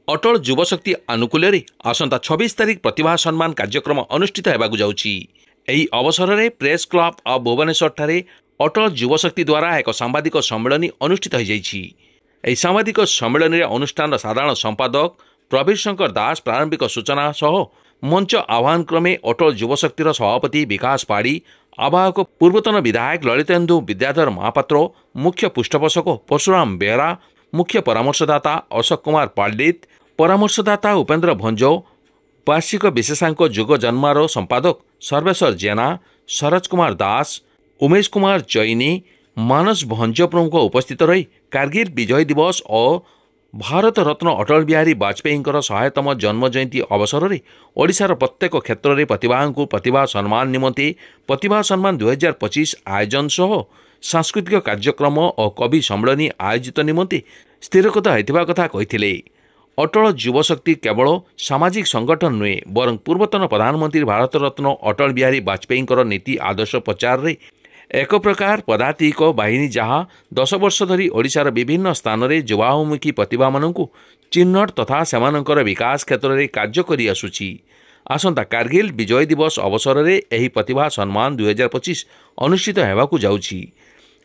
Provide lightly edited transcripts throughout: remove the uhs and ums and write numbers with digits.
अटल युवशक्ति आनुकूल्य आसंता 26 तारिख प्रतिभा सम्मान कार्यक्रम अनुष्ठित होगाकू जाउछि। एही अवसर में प्रेस क्लब ऑफ भुवनेश्वर ठारे अटल युवशक्ति द्वारा एक सांबादिक सम्मेलन अनुष्ठित हो जाइछि। एही सांबादिक सम्मेलन में अनुष्ठान साधारण संपादक प्रवीर शंकर दास प्रारंभिक सूचना सह मंच आह्वान क्रमे अटल युवशक्तिर सभापति विकास पाड़ी, आवाहक पूर्वतन विधायक ललितेन्दु विद्याधर महापात्र, मुख्य पृष्ठपोषक परशुराम बेहरा, मुख्य परामर्शदाता अशोक कुमार पांडित, परामर्शदाता उपेन्द्र भंजो, वार्षिक विशेषांक जुग जन्मारो संपादक सर्वेश्वर जेना, सरज कुमार दास, उमेश कुमार चैनी, मानस भंज प्रमुख उपस्थित रही कारगिल विजय दिवस और भारत रत्न अटल बिहारी वाजपेयी 100तम जन्म जयंती अवसर में ओडिशार प्रत्येक क्षेत्र में प्रतिभा को प्रतिभा सम्मान निमंते प्रतिभा सम्मान 2025 आयोजन सह सांस्कृतिक कार्यक्रम और कवि सम्मेलन आयोजित निमंते स्थिरकृत होता कथा कही। अटल युवशक्ति केवल सामाजिक संगठन नुहे बरं पूर्वतन प्रधानमंत्री भारत रत्न अटल बिहारी वाजपेयी नीति आदर्श प्रचार रे एक प्रकार पदातिक बाहिनी जहाँ 10 वर्ष धरी ओडिशार विभिन्न स्थान में युवामुखी प्रतिभा मानू चिन्हट तथा सेमानंकर विकास क्षेत्र में कार्य करि आसुछि। आसंता कारगिल विजय दिवस अवसर में एही प्रतिभा सम्मान 2025 अनुष्ठित होगाकू जाउछि।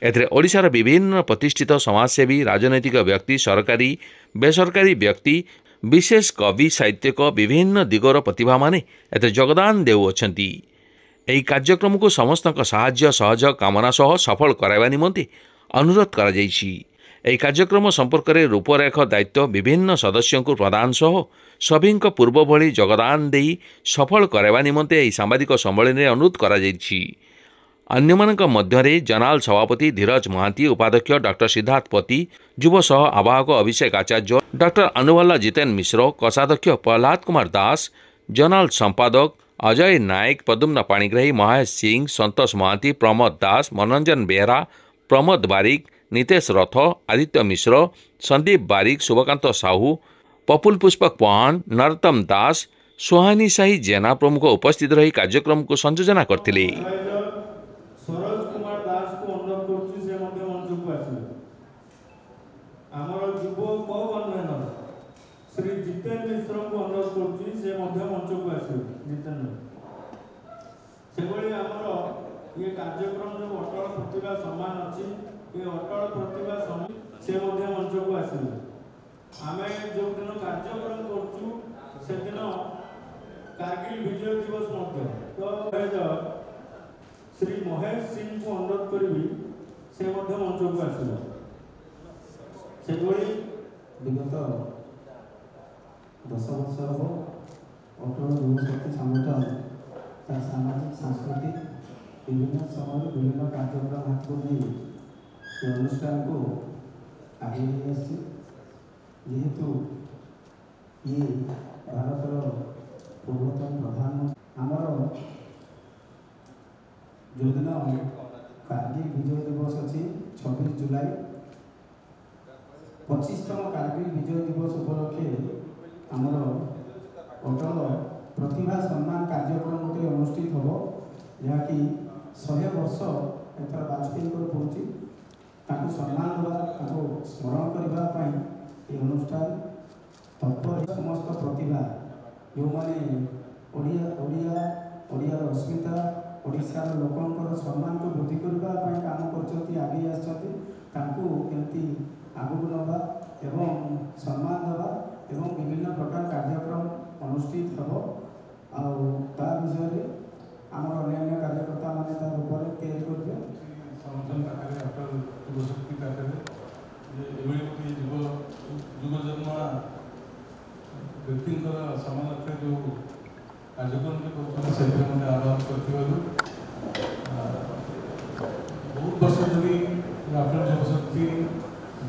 एथिरे ओडिशार विभिन्न प्रतिष्ठित समाजसेवी, राजनैतिक व्यक्ति, सरकारी बेसरकारी व्यक्ति, विशेष कवि, साहित्यिक विभिन्न दिगर प्रतिभा माने एथे योगदान देउअछंती। ଏହି କାର୍ଯ୍ୟକ୍ରମକୁ ସମସ୍ତଙ୍କ ସାହାଯ୍ୟ ସହଯୋଗ କାମନା ସହ ସଫଳ କରାଇବା ନିମନ୍ତେ ଅନୁରୋଧ କରାଯାଇଛି। ଏହି କାର୍ଯ୍ୟକ୍ରମ ସମ୍ପର୍କରେ ରୂପରେଖ ଦାୟିତ୍ୱ ବିଭିନ୍ନ ସଦସ୍ୟଙ୍କୁ ପ୍ରଦାନ ସହ ସଭିଙ୍କ ପୂର୍ବ ଭଳି ଯୋଗଦାନ ଦେଇ ସଫଳ କରାଇବା ନିମନ୍ତେ ଏହି ସାମ୍ବାଦିକ ସମ୍ମିଳନୀରେ ଅନୁରୋଧ କରାଯାଇଛି। अन्यମାନଙ୍କ ମଧ୍ୟରେ ଜନାଲ ସଭାପତି ଧୀରଜ ମହାନ୍ତି, ଉପାଧ୍ୟକ୍ଷ ଡକ୍ଟର ସିଦ୍ଧାର୍ଥ ପତି, ଯୁବ ସହ ଆବାହକ ଅଭିଷେକ ଆଚାର୍ଯ୍ୟ, ଡକ୍ଟର ଅନୁଭଲ୍ଲା ଜିତେନ ମିଶ୍ର, କୋଷାଧ୍ୟକ୍ଷ ପ୍ରହ୍ଲାଦ କୁମାର ଦାସ, ଜନାଲ ସମ୍ପାଦକ अजय नायक, पदुम्न पाणिग्राही, महेश सिंह, संतोष महांती, प्रमोद दास, मनोरंजन बेहरा, प्रमोद बारिक, नितेश रथ, आदित्य मिश्र, संदीप बारिक, शुभकांत साहू, पपुल पुष्पक पहान, नरोत्तम दास, सोहानी साही जेना प्रमुख उपस्थित रही कार्यक्रम को संयोजना करथिले। श्री जितेन मिश्र को अनुरोध करुच्ची से मंच को आस जितेन से ये कार्यक्रम जो अटल प्रतिभा सम्मान अच्छी ये अटल प्रतिभा सम्मान से मंच को आस आम जो दिन कार्यक्रम कर कारगिल विजय दिवस तो श्री महेश सिंह को अनुरोध करी से मंच को आस विगत 10 वर्ष हो अटल युवशक्ति संगठन सामाजिक सांस्कृतिक विभिन्न समय विभिन्न कार्यक्रम हाथ को नहीं अनुष्ठान को आगे जेहेतु ये भारत पूर्वतन प्रधानमंत्री आमर जो दिन कारगिल विजय दिवस अच्छी 26 जुलाई 25तम कारगिल विजय दिवस उपलक्षे आमर अटल प्रतिभा सम्मान कार्यक्रम गोटे अनुष्ठित हम जहाँकि 100 वर्ष एथर वाजपेयी पड़ुची सम्मान देवा स्मरण करने अनुष्ठान तत्पर समस्त प्रतिभा जो मैंने ओडिया अस्मिता ओडिशार लोकंर सम्मान को वृद्धि करने काम कर आगे आसती आगू नवा एवं सम्मान देवा एवं विभिन्न प्रकार कार्यक्रम अनुष्ठित हम विषय आम अन्य कार्यकर्ता मैंने तार ऊपर तैयारी करेंगे समर्थन पाखे अटल युवशक्ति पाखे जुग जन्म व्यक्ति समानार्थ जो कार्यक्रम कर आह्वान कर बहुत वर्ष धरी अटल युवशक्ति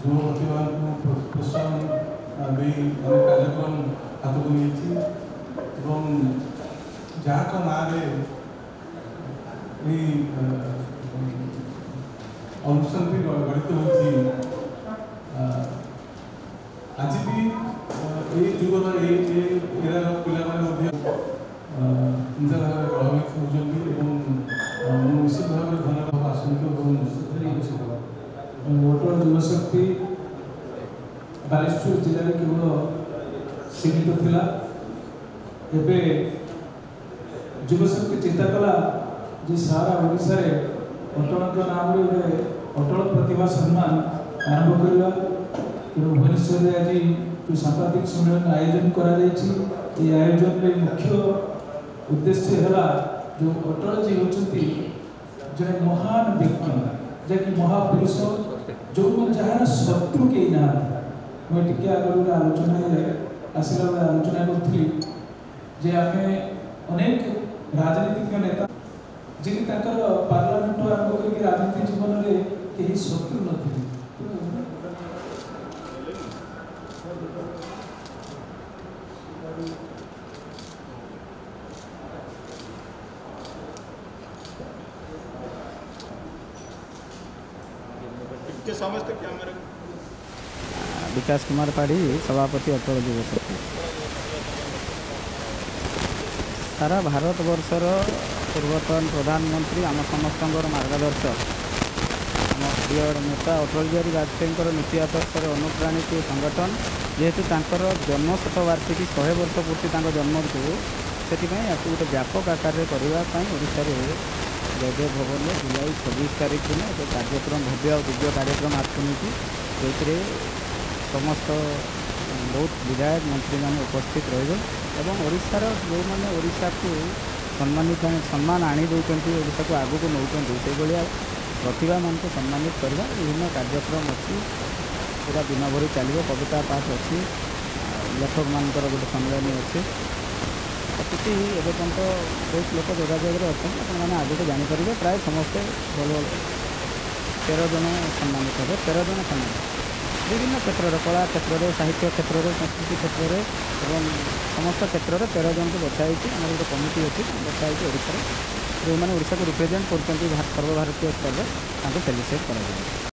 युव प्रतिभा को प्रोत्साहन कार्यक्रम हाथ को नहीं जहाँ ना अनुष्ठान गठित होती आज भी ये जुगर एरार पे चिंताधारा प्रभावित होती निश्चित भाव में धन्यवाद आसनिक अटल युवशक्ति बालेश्वर जिले केवल सीमित थिला एबे युवशक्ति चिंता कला जे सारा ओडिशा रे अटल नाम रे अटल प्रतिभा सम्मान आरंभ करवा तेणु भुवनेश्वर आज जो सांबादिक सम्मेलन आयोजन करा आयोजन में मुख्य उद्देश्य है जो अटल जी होती जड़े महान व्यक्ति जैकि महापुरुष जो जार शत्रु कई ना मुझे टे आगे आलोचना आसला बेले आलोचना करी जे आम अनेक राजनीतिज्ञ नेता जी पार्लियामेंट आरंभ कर राजनीति जीवन में कहीं शत्रु नथिले समस्त कैमरा विकास कुमार पाढ़ी सभापति अटल युवशक्ति सारा भारत वर्षर पूर्वतन प्रधानमंत्री आम समस्त मार्गदर्शक आम प्रिय नेता अटल बिहारी वाजपेयी नीति आदर्श अनुप्राणित संगठन जेहेतु तांकर जन्म शतवार्षिकी 100 वर्ष पूर्ति जन्म को से गोटे व्यापक आकार करने जयदेव भवन में जुलाई 26 तारीख दिन एक कार्यक्रम भव्य और दिव्य कार्यक्रम आसुनी जो समस्त बहुत विधायक मंत्री मैंने उपस्थित रहे और ओडिशार जो मैंने ओडिशा को सम्मानित सम्मान आनी दौरान ओडिशा को आगू को नौकरी से भाया प्रतिभा मान को सम्मानित करवा विभिन्न कार्यक्रम अच्छी पूरा दिन भर चलो कविता पाठ अच्छी लेखक मान गोटे सम्मेलन अच्छी प्रति एवं तो बहुत लोक जोगाजोग अच्छा मैंने आगे जापर प्राय समस्ते भल भल 13 जन सम्मानित हे 13 जन सम्मानित विभिन्न क्षेत्र में कला क्षेत्र में साहित्य क्षेत्र में संस्कृति क्षेत्र में समस्त क्षेत्र में 13 जन को बछाई आम गोटे कमिटी अच्छी बछाई ओडिशा जो मैंने ओडिशा को रिप्रेजेंट कर सर्वभारतीय स्तर में सेलिब्रेट कर